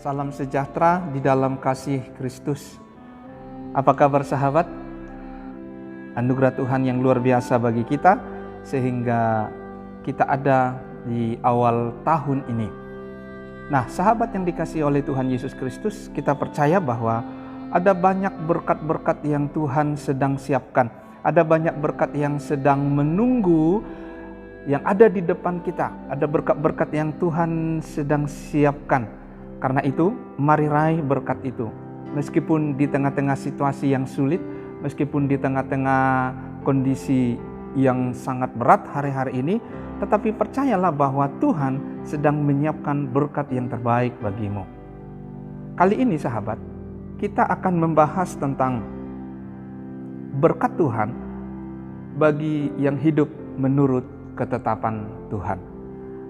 Salam sejahtera di dalam kasih Kristus. Apa kabar sahabat? Anugerah Tuhan yang luar biasa bagi kita sehingga kita ada di awal tahun ini. Nah, sahabat yang dikasihi oleh Tuhan Yesus Kristus, kita percaya bahwa ada banyak berkat-berkat yang Tuhan sedang siapkan. Ada banyak berkat yang sedang menunggu yang ada di depan kita. Ada berkat-berkat yang Tuhan sedang siapkan. Karena itu, mari raih berkat itu. Meskipun di tengah-tengah situasi yang sulit, meskipun di tengah-tengah kondisi yang sangat berat hari-hari ini, tetapi percayalah bahwa Tuhan sedang menyiapkan berkat yang terbaik bagimu. Kali ini sahabat, kita akan membahas tentang berkat Tuhan bagi yang hidup menurut ketetapan Tuhan.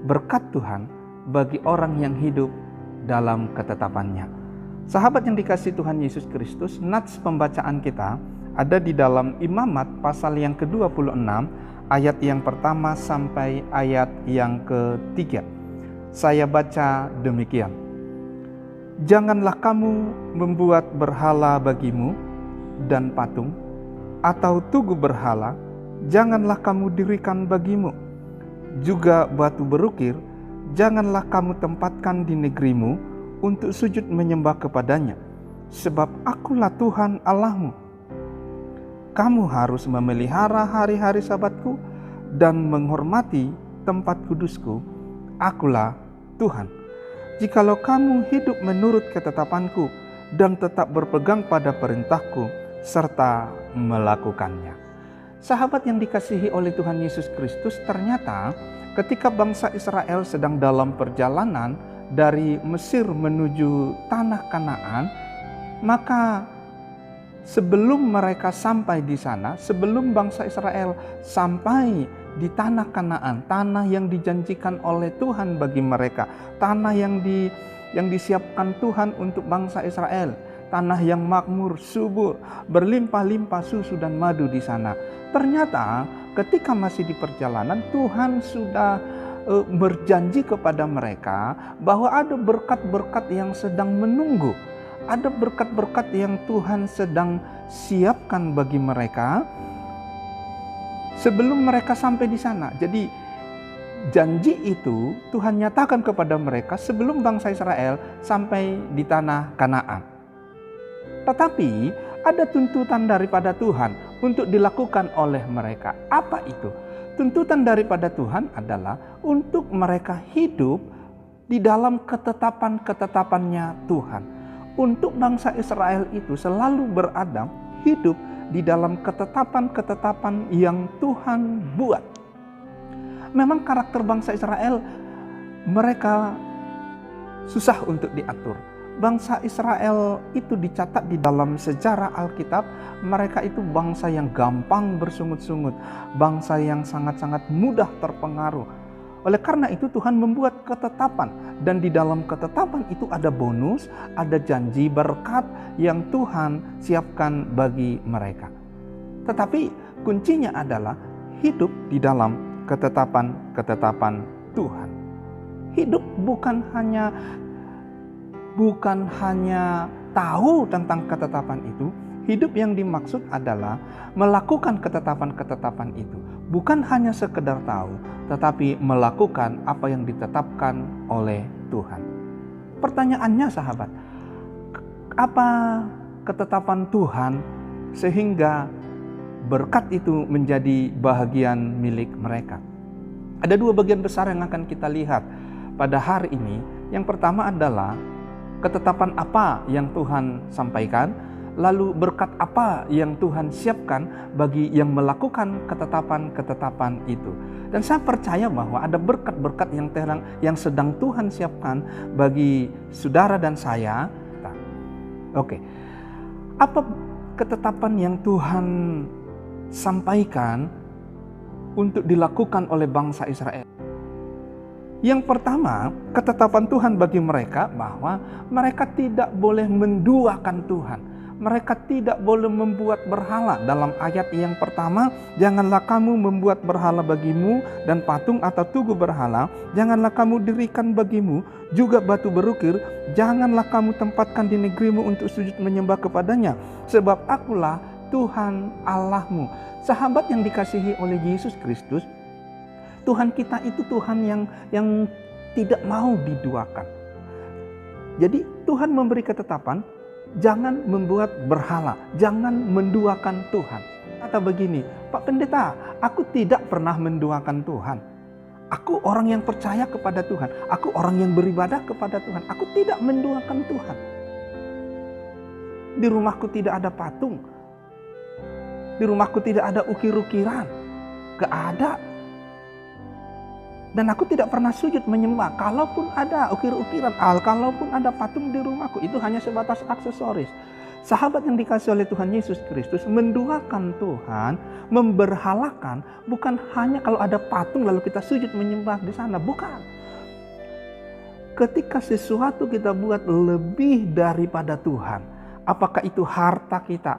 Berkat Tuhan bagi orang yang hidup dalam ketetapannya. Sahabat yang dikasihi Tuhan Yesus Kristus, nats pembacaan kita ada di dalam Imamat pasal yang ke-26 ayat yang pertama sampai ayat yang ketiga. Saya baca demikian. Janganlah kamu membuat berhala bagimu dan patung, atau tugu berhala, janganlah kamu dirikan bagimu. Juga batu berukir, janganlah kamu tempatkan di negerimu untuk sujud menyembah kepadanya, sebab akulah Tuhan Allahmu. Kamu harus memelihara hari-hari Sabatku dan menghormati tempat kudusku. Akulah Tuhan. Jikalau kamu hidup menurut ketetapanku dan tetap berpegang pada perintahku serta melakukannya. Sahabat yang dikasihi oleh Tuhan Yesus Kristus, ternyata ketika bangsa Israel sedang dalam perjalanan dari Mesir menuju tanah Kanaan, maka sebelum mereka sampai di sana, sebelum bangsa Israel sampai di tanah Kanaan, tanah yang dijanjikan oleh Tuhan bagi mereka, tanah yang disiapkan Tuhan untuk bangsa Israel, tanah yang makmur, subur, berlimpah-limpah susu dan madu di sana. Ternyata ketika masih di perjalanan, Tuhan sudah berjanji kepada mereka bahwa ada berkat-berkat yang sedang menunggu. Ada berkat-berkat yang Tuhan sedang siapkan bagi mereka sebelum mereka sampai di sana. Jadi janji itu Tuhan nyatakan kepada mereka sebelum bangsa Israel sampai di tanah Kanaan. Tetapi ada tuntutan daripada Tuhan untuk dilakukan oleh mereka. Apa itu? Tuntutan daripada Tuhan adalah untuk mereka hidup di dalam ketetapan-ketetapannya Tuhan. Untuk bangsa Israel itu selalu berada hidup di dalam ketetapan-ketetapan yang Tuhan buat. Memang karakter bangsa Israel mereka susah untuk diatur. Bangsa Israel itu dicatat di dalam sejarah Alkitab, mereka itu bangsa yang gampang bersungut-sungut, bangsa yang sangat-sangat mudah terpengaruh. Oleh karena itu Tuhan membuat ketetapan, dan di dalam ketetapan itu ada bonus, ada janji berkat yang Tuhan siapkan bagi mereka. Tetapi kuncinya adalah hidup di dalam ketetapan-ketetapan Tuhan. Hidup bukan hanya tahu tentang ketetapan itu. Hidup yang dimaksud adalah melakukan ketetapan-ketetapan itu. Bukan hanya sekedar tahu, tetapi melakukan apa yang ditetapkan oleh Tuhan. Pertanyaannya sahabat, apa ketetapan Tuhan sehingga berkat itu menjadi bahagian milik mereka? Ada dua bagian besar yang akan kita lihat pada hari ini. Yang pertama adalah ketetapan apa yang Tuhan sampaikan, lalu berkat apa yang Tuhan siapkan bagi yang melakukan ketetapan-ketetapan itu. Dan saya percaya bahwa ada berkat-berkat yang sedang Tuhan siapkan bagi saudara dan saya. Oke. Apa ketetapan yang Tuhan sampaikan untuk dilakukan oleh bangsa Israel? Yang pertama, ketetapan Tuhan bagi mereka bahwa mereka tidak boleh menduakan Tuhan. Mereka tidak boleh membuat berhala. Dalam ayat yang pertama, janganlah kamu membuat berhala bagimu dan patung atau tugu berhala. Janganlah kamu dirikan bagimu juga batu berukir. Janganlah kamu tempatkan di negerimu untuk sujud menyembah kepadanya. Sebab akulah Tuhan Allahmu. Sahabat yang dikasihi oleh Yesus Kristus, Tuhan kita itu Tuhan yang tidak mau diduakan. Jadi Tuhan memberi ketetapan, jangan membuat berhala, jangan menduakan Tuhan. Kata begini, Pak Pendeta, aku tidak pernah menduakan Tuhan. Aku orang yang percaya kepada Tuhan. Aku orang yang beribadah kepada Tuhan. Aku tidak menduakan Tuhan. Di rumahku tidak ada patung. Di rumahku tidak ada ukir-ukiran. Gak ada. Dan aku tidak pernah sujud menyembah. Kalaupun ada ukir-ukiran, kalaupun ada patung di rumahku, itu hanya sebatas aksesoris. Sahabat yang dikasihi oleh Tuhan Yesus Kristus, menduakan Tuhan, memberhalakan, bukan hanya kalau ada patung lalu kita sujud menyembah di sana. Bukan. Ketika sesuatu kita buat lebih daripada Tuhan, apakah itu harta kita,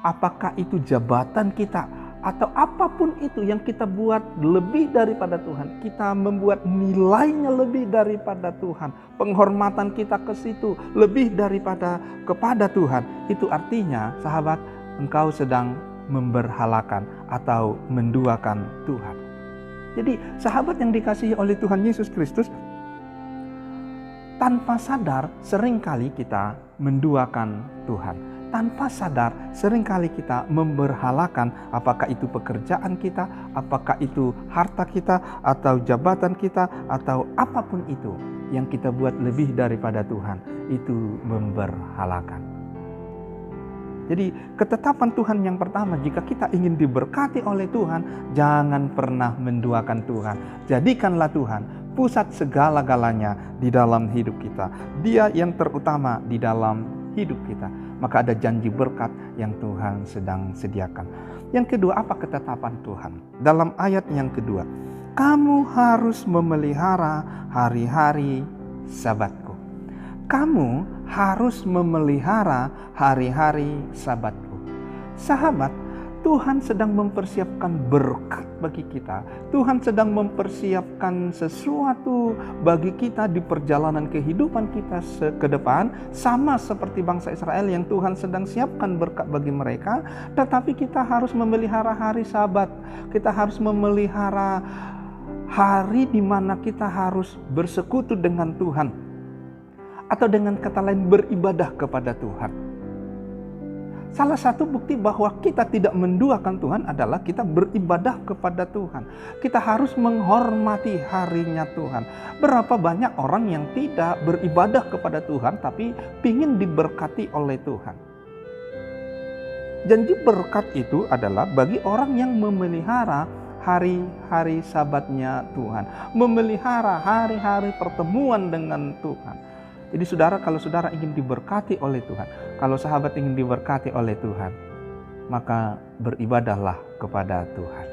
apakah itu jabatan kita, atau apapun itu yang kita buat lebih daripada Tuhan, kita membuat nilainya lebih daripada Tuhan, penghormatan kita ke situ lebih daripada kepada Tuhan, itu artinya sahabat, engkau sedang memberhalakan atau menduakan Tuhan. Jadi sahabat yang dikasihi oleh Tuhan Yesus Kristus, tanpa sadar seringkali kita menduakan Tuhan. Tanpa sadar seringkali kita memberhalakan, apakah itu pekerjaan kita, apakah itu harta kita, atau jabatan kita, atau apapun itu yang kita buat lebih daripada Tuhan, itu memberhalakan. Jadi ketetapan Tuhan yang pertama, jika kita ingin diberkati oleh Tuhan, jangan pernah menduakan Tuhan. Jadikanlah Tuhan pusat segala-galanya di dalam hidup kita. Dia yang terutama di dalam hidup kita. Maka ada janji berkat yang Tuhan sedang sediakan. Yang kedua, apa ketetapan Tuhan? Dalam ayat yang kedua, kamu harus memelihara hari-hari Sabatku. Kamu harus memelihara hari-hari Sabatku. Sahabat, Tuhan sedang mempersiapkan berkat bagi kita. Tuhan sedang mempersiapkan sesuatu bagi kita di perjalanan kehidupan kita ke depan. Sama seperti bangsa Israel yang Tuhan sedang siapkan berkat bagi mereka. Tetapi kita harus memelihara hari Sabat. Kita harus memelihara hari di mana kita harus bersekutu dengan Tuhan. Atau dengan kata lain, beribadah kepada Tuhan. Salah satu bukti bahwa kita tidak menduakan Tuhan adalah kita beribadah kepada Tuhan. Kita harus menghormati harinya Tuhan. Berapa banyak orang yang tidak beribadah kepada Tuhan tapi ingin diberkati oleh Tuhan. Janji berkat itu adalah bagi orang yang memelihara hari-hari Sabatnya Tuhan. Memelihara hari-hari pertemuan dengan Tuhan. Jadi saudara, kalau saudara ingin diberkati oleh Tuhan, kalau sahabat ingin diberkati oleh Tuhan, maka beribadahlah kepada Tuhan.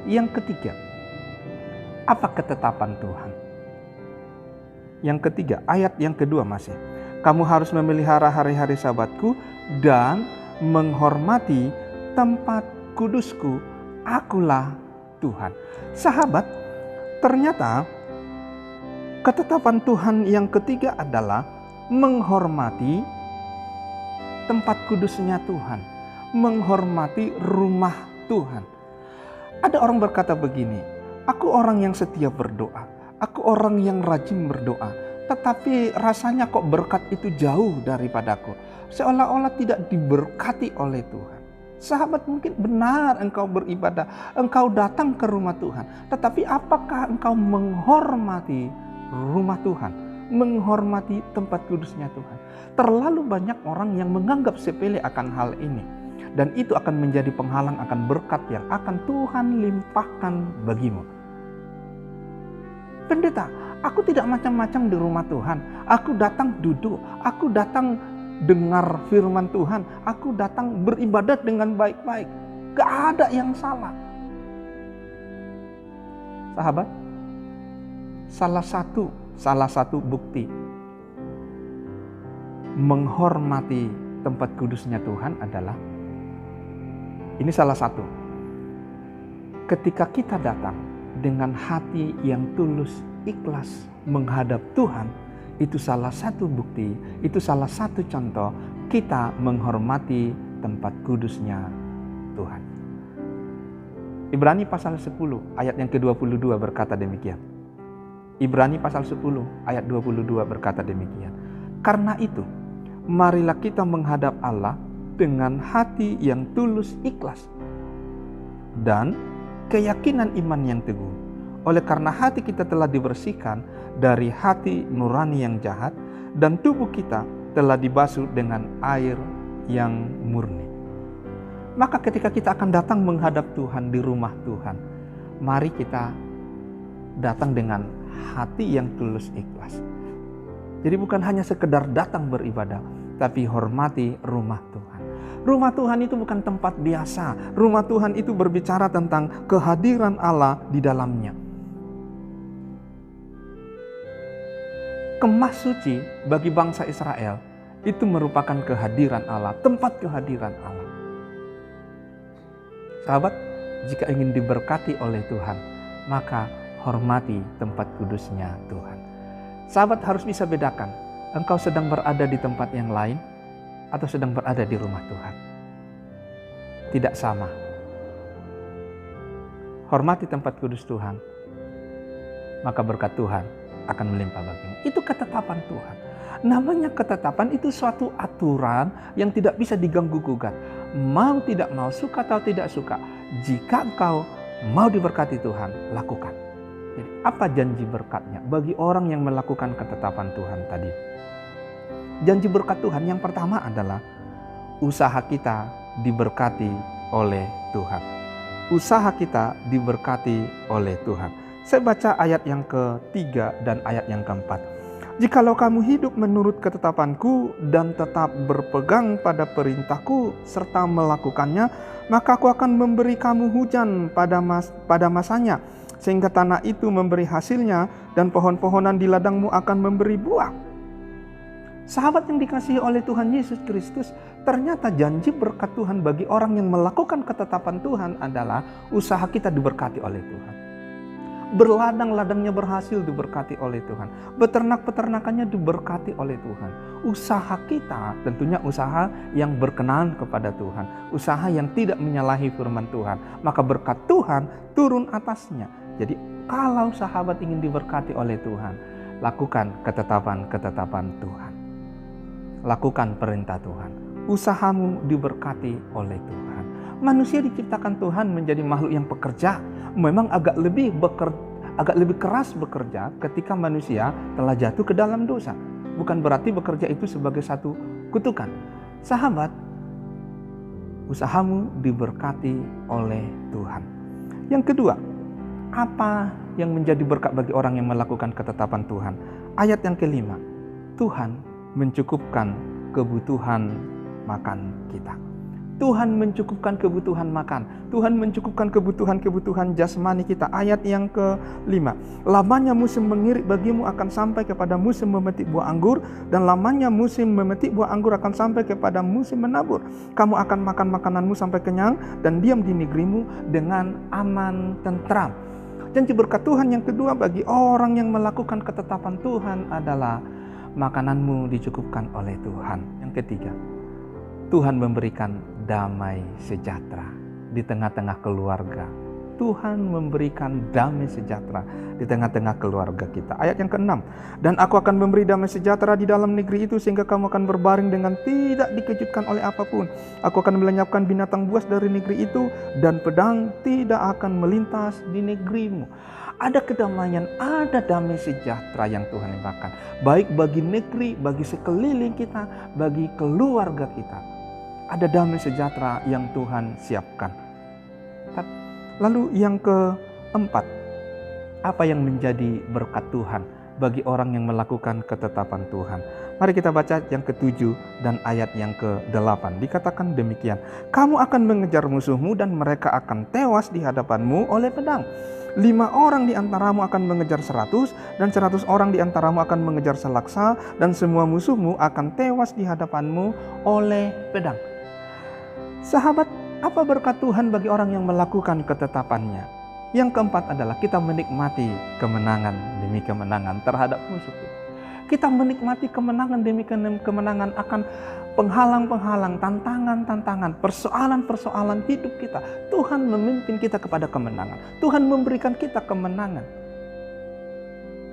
Yang ketiga, apa ketetapan Tuhan? Yang ketiga, ayat yang kedua masih. Kamu harus memelihara hari-hari Sabatku dan menghormati tempat kudusku, akulah Tuhan. Sahabat, ternyata ketetapan Tuhan yang ketiga adalah menghormati tempat kudusnya Tuhan. Menghormati rumah Tuhan. Ada orang berkata begini, aku orang yang setia berdoa. Aku orang yang rajin berdoa. Tetapi rasanya kok berkat itu jauh daripadaku. Seolah-olah tidak diberkati oleh Tuhan. Sahabat, mungkin benar engkau beribadah. Engkau datang ke rumah Tuhan. Tetapi apakah engkau menghormati rumah Tuhan, menghormati tempat kudusnya Tuhan? Terlalu banyak orang yang menganggap sepele akan hal ini, dan itu akan menjadi penghalang akan berkat yang akan Tuhan limpahkan bagimu. Pendeta, aku tidak macam-macam di rumah Tuhan. Aku datang duduk, aku datang dengar firman Tuhan, aku datang beribadat dengan baik-baik. Gak ada yang salah. Sahabat, salah satu bukti menghormati tempat kudusnya Tuhan adalah, ini salah satu, ketika kita datang dengan hati yang tulus, ikhlas menghadap Tuhan, itu salah satu bukti, itu salah satu contoh kita menghormati tempat kudusnya Tuhan. Ibrani pasal 10 ayat yang ke-22 berkata demikian. Ibrani pasal 10 ayat 22 berkata demikian. Karena itu, marilah kita menghadap Allah dengan hati yang tulus ikhlas dan keyakinan iman yang teguh. Oleh karena hati kita telah dibersihkan dari hati nurani yang jahat dan tubuh kita telah dibasuh dengan air yang murni. Maka ketika kita akan datang menghadap Tuhan di rumah Tuhan, mari kita datang dengan hati yang tulus ikhlas. Jadi bukan hanya sekedar datang beribadah, tapi hormati rumah Tuhan. Rumah Tuhan itu bukan tempat biasa. Rumah Tuhan itu berbicara tentang kehadiran Allah di dalamnya. Kemah suci bagi bangsa Israel itu merupakan kehadiran Allah, tempat kehadiran Allah. Sahabat, jika ingin diberkati oleh Tuhan, maka hormati tempat kudusnya Tuhan. Sahabat harus bisa bedakan, engkau sedang berada di tempat yang lain atau sedang berada di rumah Tuhan. Tidak sama. Hormati tempat kudus Tuhan, maka berkat Tuhan akan melimpah bagimu. Itu ketetapan Tuhan. Namanya ketetapan itu suatu aturan yang tidak bisa diganggu-gugat. Mau tidak mau, suka atau tidak suka, jika engkau mau diberkati Tuhan, lakukan. Jadi, apa janji berkatnya bagi orang yang melakukan ketetapan Tuhan tadi? Janji berkat Tuhan yang pertama adalah usaha kita diberkati oleh Tuhan. Usaha kita diberkati oleh Tuhan. Saya baca ayat yang ketiga dan ayat yang keempat. Jikalau kamu hidup menurut ketetapanku dan tetap berpegang pada perintahku serta melakukannya, maka aku akan memberi kamu hujan pada masanya, sehingga tanah itu memberi hasilnya dan pohon-pohonan di ladangmu akan memberi buah. Sahabat yang dikasihi oleh Tuhan Yesus Kristus, ternyata janji berkat Tuhan bagi orang yang melakukan ketetapan Tuhan adalah usaha kita diberkati oleh Tuhan. Berladang-ladangnya berhasil diberkati oleh Tuhan. Beternak-peternakannya diberkati oleh Tuhan. Usaha kita tentunya usaha yang berkenan kepada Tuhan. Usaha yang tidak menyalahi firman Tuhan. Maka berkat Tuhan turun atasnya. Jadi kalau sahabat ingin diberkati oleh Tuhan, lakukan ketetapan-ketetapan Tuhan. Lakukan perintah Tuhan. Usahamu diberkati oleh Tuhan. Manusia diciptakan Tuhan menjadi makhluk yang pekerja. Memang agak lebih keras bekerja ketika manusia telah jatuh ke dalam dosa. Bukan berarti bekerja itu sebagai satu kutukan. Sahabat, usahamu diberkati oleh Tuhan. Yang kedua, apa yang menjadi berkat bagi orang yang melakukan ketetapan Tuhan? Ayat yang kelima, Tuhan mencukupkan kebutuhan makan kita. Tuhan mencukupkan kebutuhan makan. Tuhan mencukupkan kebutuhan jasmani kita. Ayat yang kelima. Lamanya musim mengirik bagimu akan sampai kepada musim memetik buah anggur. Dan lamanya musim memetik buah anggur akan sampai kepada musim menabur. Kamu akan makan makananmu sampai kenyang dan diam di negerimu dengan aman tentram. Janji berkat Tuhan yang kedua bagi orang yang melakukan ketetapan Tuhan adalah makananmu dicukupkan oleh Tuhan. Yang ketiga, Tuhan memberikan damai sejahtera di tengah-tengah keluarga. Tuhan memberikan damai sejahtera di tengah-tengah keluarga kita. Ayat yang ke-6. Dan aku akan memberi damai sejahtera di dalam negeri itu sehingga kamu akan berbaring dengan tidak dikejutkan oleh apapun. Aku akan melenyapkan binatang buas dari negeri itu dan pedang tidak akan melintas di negerimu. Ada kedamaian, ada damai sejahtera yang Tuhan limpahkan. Baik bagi negeri, bagi sekeliling kita, bagi keluarga kita. Ada damai sejahtera yang Tuhan siapkan. Lalu yang keempat, apa yang menjadi berkat Tuhan bagi orang yang melakukan ketetapan Tuhan? Mari kita baca yang ke-7 dan ayat yang ke-8. Dikatakan demikian, kamu akan mengejar musuhmu dan mereka akan tewas di hadapanmu oleh pedang. 5 orang di antaramu akan mengejar 100 dan 100 orang di antaramu akan mengejar selaksa dan semua musuhmu akan tewas di hadapanmu oleh pedang. Sahabat, apa berkat Tuhan bagi orang yang melakukan ketetapannya? Yang keempat adalah kita menikmati kemenangan demi kemenangan terhadap musuh kita. Kita menikmati kemenangan demi kemenangan akan penghalang-penghalang, tantangan-tantangan, persoalan-persoalan hidup kita. Tuhan memimpin kita kepada kemenangan. Tuhan memberikan kita kemenangan.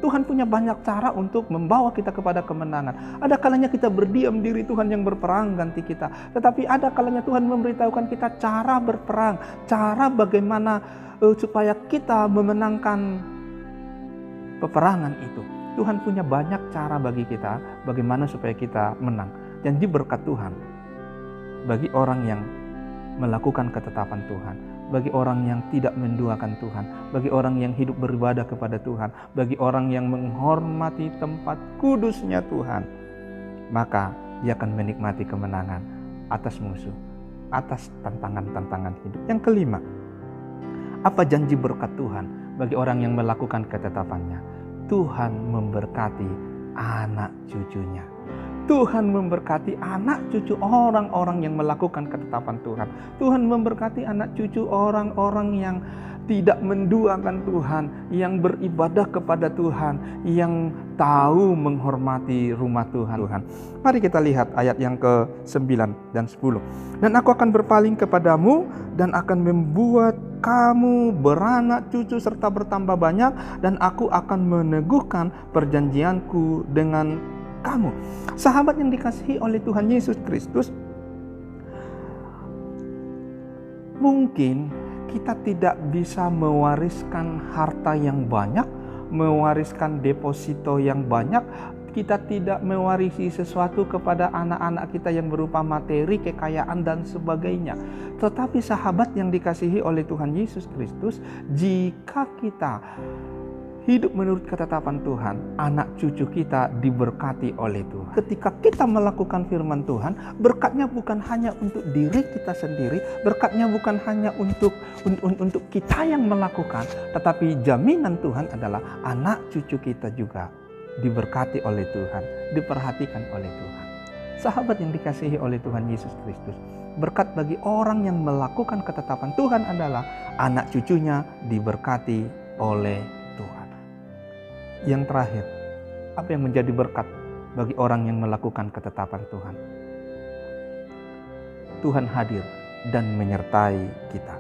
Tuhan punya banyak cara untuk membawa kita kepada kemenangan. Ada kalanya kita berdiam diri, Tuhan yang berperang ganti kita. Tetapi ada kalanya Tuhan memberitahukan kita cara berperang, cara bagaimana supaya kita memenangkan peperangan itu. Tuhan punya banyak cara bagi kita bagaimana supaya kita menang. Janji berkat Tuhan bagi orang yang melakukan ketetapan Tuhan, bagi orang yang tidak menduakan Tuhan, bagi orang yang hidup beribadah kepada Tuhan, bagi orang yang menghormati tempat kudusnya Tuhan, maka dia akan menikmati kemenangan atas musuh, atas tantangan-tantangan hidup. Yang kelima, apa janji berkat Tuhan bagi orang yang melakukan ketetapannya? Tuhan memberkati anak cucunya. Tuhan memberkati anak cucu orang-orang yang melakukan ketetapan Tuhan. Tuhan memberkati anak cucu orang-orang yang tidak menduakan Tuhan, yang beribadah kepada Tuhan, yang tahu menghormati rumah Tuhan. Mari kita lihat ayat yang ke-9 dan 10. Dan aku akan berpaling kepadamu dan akan membuat kamu beranak cucu serta bertambah banyak, dan aku akan meneguhkan perjanjianku dengan kamu. Sahabat yang dikasihi oleh Tuhan Yesus Kristus, mungkin kita tidak bisa mewariskan harta yang banyak, mewariskan deposito yang banyak, kita tidak mewarisi sesuatu kepada anak-anak kita yang berupa materi, kekayaan dan sebagainya. Tetapi sahabat yang dikasihi oleh Tuhan Yesus Kristus, jika kita hidup menurut ketetapan Tuhan, anak cucu kita diberkati oleh Tuhan. Ketika kita melakukan firman Tuhan, berkatnya bukan hanya untuk diri kita sendiri, berkatnya bukan hanya untuk kita yang melakukan, tetapi jaminan Tuhan adalah anak cucu kita juga diberkati oleh Tuhan, diperhatikan oleh Tuhan. Sahabat yang dikasihi oleh Tuhan Yesus Kristus, berkat bagi orang yang melakukan ketetapan Tuhan adalah anak cucunya diberkati oleh Tuhan. Yang terakhir, apa yang menjadi berkat bagi orang yang melakukan ketetapan Tuhan? Tuhan hadir dan menyertai kita.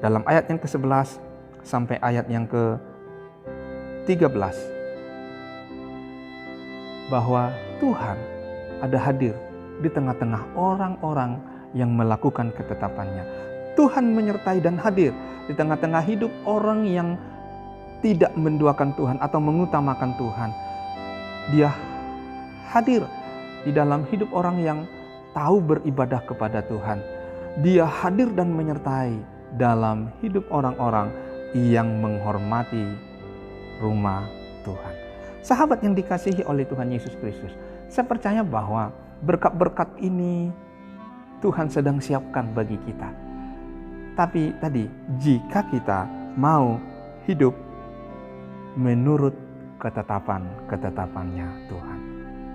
Dalam ayat yang ke-11 sampai ayat yang ke-13, bahwa Tuhan ada hadir di tengah-tengah orang-orang yang melakukan ketetapannya. Tuhan menyertai dan hadir di tengah-tengah hidup orang yang tidak menduakan Tuhan atau mengutamakan Tuhan. Dia hadir di dalam hidup orang yang tahu beribadah kepada Tuhan. Dia hadir dan menyertai dalam hidup orang-orang yang menghormati rumah Tuhan. Sahabat yang dikasihi oleh Tuhan Yesus Kristus, saya percaya bahwa berkat-berkat ini Tuhan sedang siapkan bagi kita. Tapi tadi, jika kita mau hidup menurut ketetapan-ketetapannya Tuhan.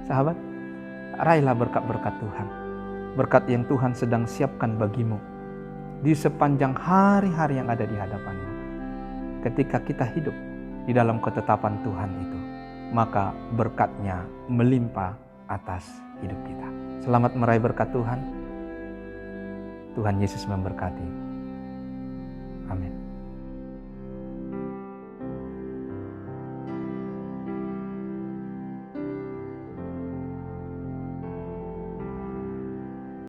Sahabat, raihlah berkat-berkat Tuhan. Berkat yang Tuhan sedang siapkan bagimu di sepanjang hari-hari yang ada di hadapanmu. Ketika kita hidup di dalam ketetapan Tuhan itu, maka berkatnya melimpah atas hidup kita. Selamat meraih berkat Tuhan. Tuhan Yesus memberkati. Amin.